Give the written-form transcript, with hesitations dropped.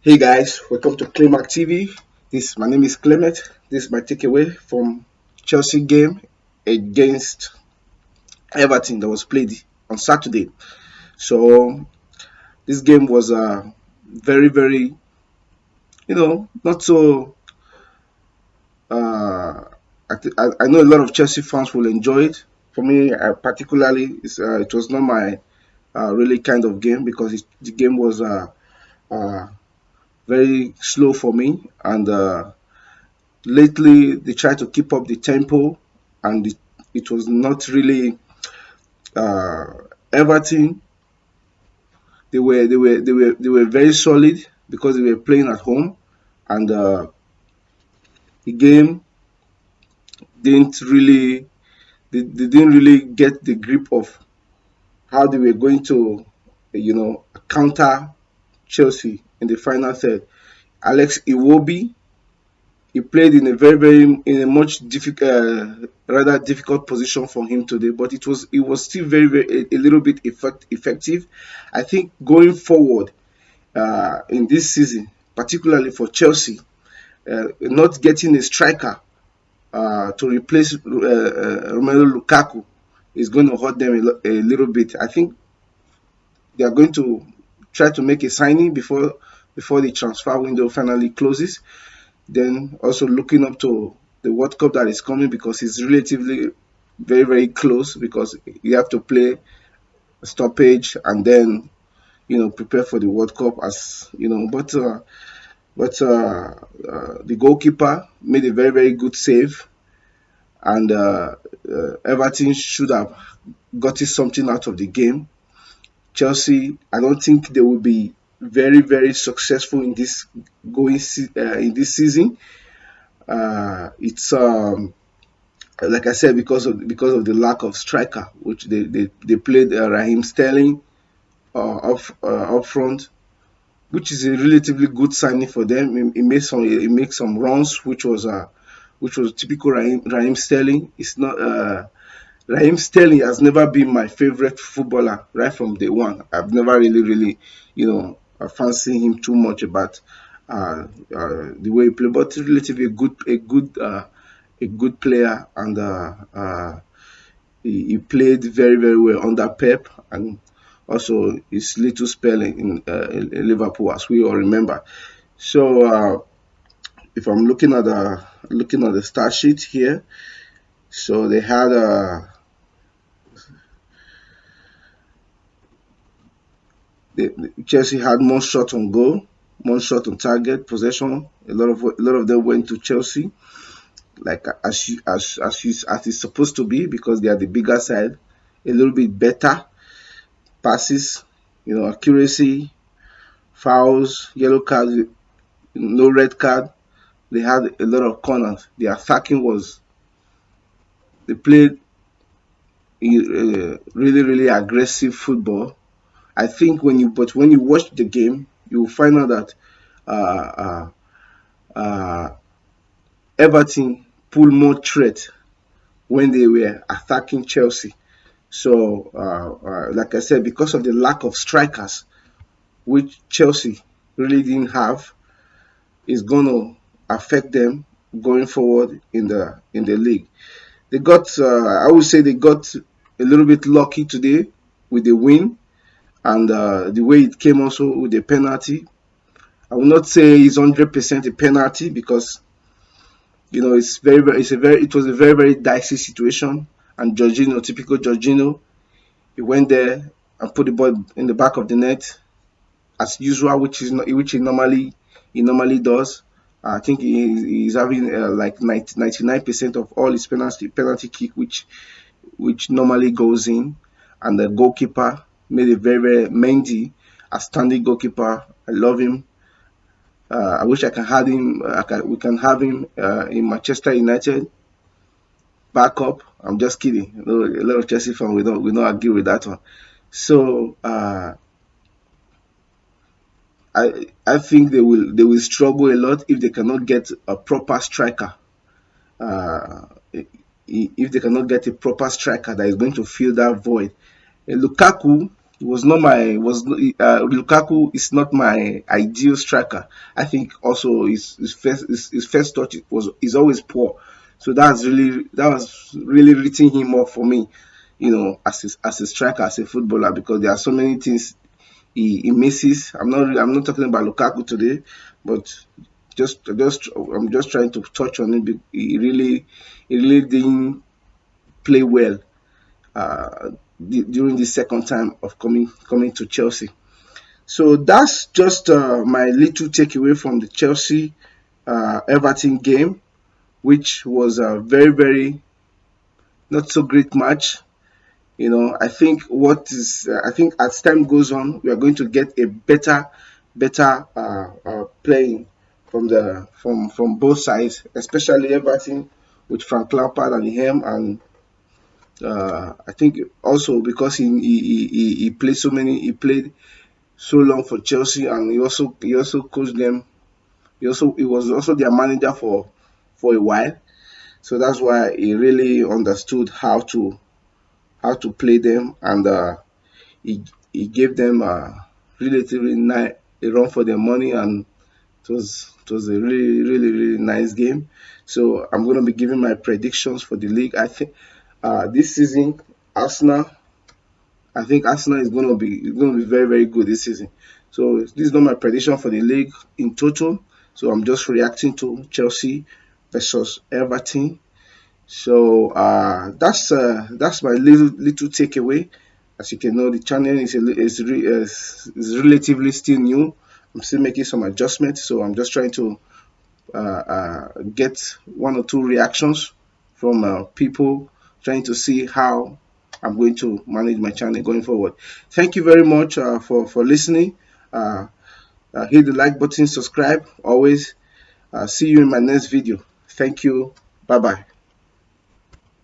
Hey guys, welcome to Climax TV. My name is Clement. This is my takeaway from Chelsea game against Everton that was played on Saturday. So this game was very, very, not so. Uh, I know a lot of Chelsea fans will enjoy it. For me, particularly, it was not my really kind of game because the game was uh, very slow for me and. Lately they tried to keep up the tempo and it was not really uh, Everton. They were very solid because they were playing at home and the game didn't really they didn't really get the grip of how they were going to counter Chelsea in the final third. Alex Iwobi, he played in a much rather difficult position for him today, but it was still very a little bit effective. I think going forward in this season, particularly for Chelsea, not getting a striker to replace Romelu Lukaku is going to hurt them a little bit. I think they are going to try to make a signing before the transfer window finally closes. Then also looking up to the World Cup that is coming because it's relatively very, very close because you have to play a stoppage and then prepare for the World Cup as but the goalkeeper made a very, very good save and Everton should have gotten something out of the game. Chelsea, I don't think they will be very, very successful in this season. It's like I said, because of the lack of striker, which they played Raheem Sterling up front, which is a relatively good signing for them. He made some runs, which was typical Raheem Sterling. It's not Raheem Sterling has never been my favorite footballer right from day one. I've never really fancy him too much about the way he plays, but relatively a good player, and he played very, very well under Pep, and also his little spell in Liverpool, as we all remember. So if I'm looking at the stat sheet here, so they had Chelsea had more shots on goal, more shot on target, possession. A lot of them went to Chelsea, like as it's supposed to be because they are the bigger side. A little bit better passes, accuracy, fouls, yellow cards, no red card. They had a lot of corners. The attacking was they played really, really aggressive football. I think when you watch the game, you will find out that uh, uh, uh, Everton pulled more threat when they were attacking Chelsea. So, like I said, because of the lack of strikers, which Chelsea really didn't have, is going to affect them going forward in the league. I would say they got a little bit lucky today with the win and the way it came also with the penalty. I will not say it's 100% a penalty because it was a very, very dicey situation. And Jorginho, typical Jorginho, he went there and put the ball in the back of the net as usual, which he normally does. I think he's having like 99% of all his penalty kick, which normally goes in, and the goalkeeper made a very, very Mendy, a standing goalkeeper. I love him. I wish I can have him. We can have him in Manchester United backup. I'm just kidding. A lot of Chelsea fans we don't agree with that one. So I think they will struggle a lot if they cannot get a proper striker. Uh, if they cannot get a proper striker that is going to fill that void. Lukaku, was not my was Lukaku is not my ideal striker. I think also his first touch was is always poor. So that was really written him off for me, as a striker, as a footballer, because there are so many things he misses. I'm not talking about Lukaku today, but I'm just trying to touch on it. He really didn't play well uh, during the second time of coming to Chelsea. So that's just my little takeaway from the Chelsea Everton game, which was a very not so great match. I think as time goes on, we are going to get a better playing from both sides, especially Everton with Frank Lampard and him, and I think also because he played he played so long for Chelsea, and he also coached them. He was also their manager for a while, so that's why he really understood how to play them, and he he gave them relatively nice a run for their money, and it was a really nice game. So I'm going to be giving my predictions for the league. I think this season Arsenal I think Arsenal is going to be very good this season. So this is not my prediction for the league in total. So I'm just reacting to Chelsea versus Everton. So that's my little takeaway. As you can know, the channel is relatively still new. I'm still making some adjustments, so I'm just trying to get one or two reactions from people, trying to see how I'm going to manage my channel going forward. Thank you very much for listening. Uh, hit the like button, subscribe. Always see you in my next video. Thank you. Bye bye.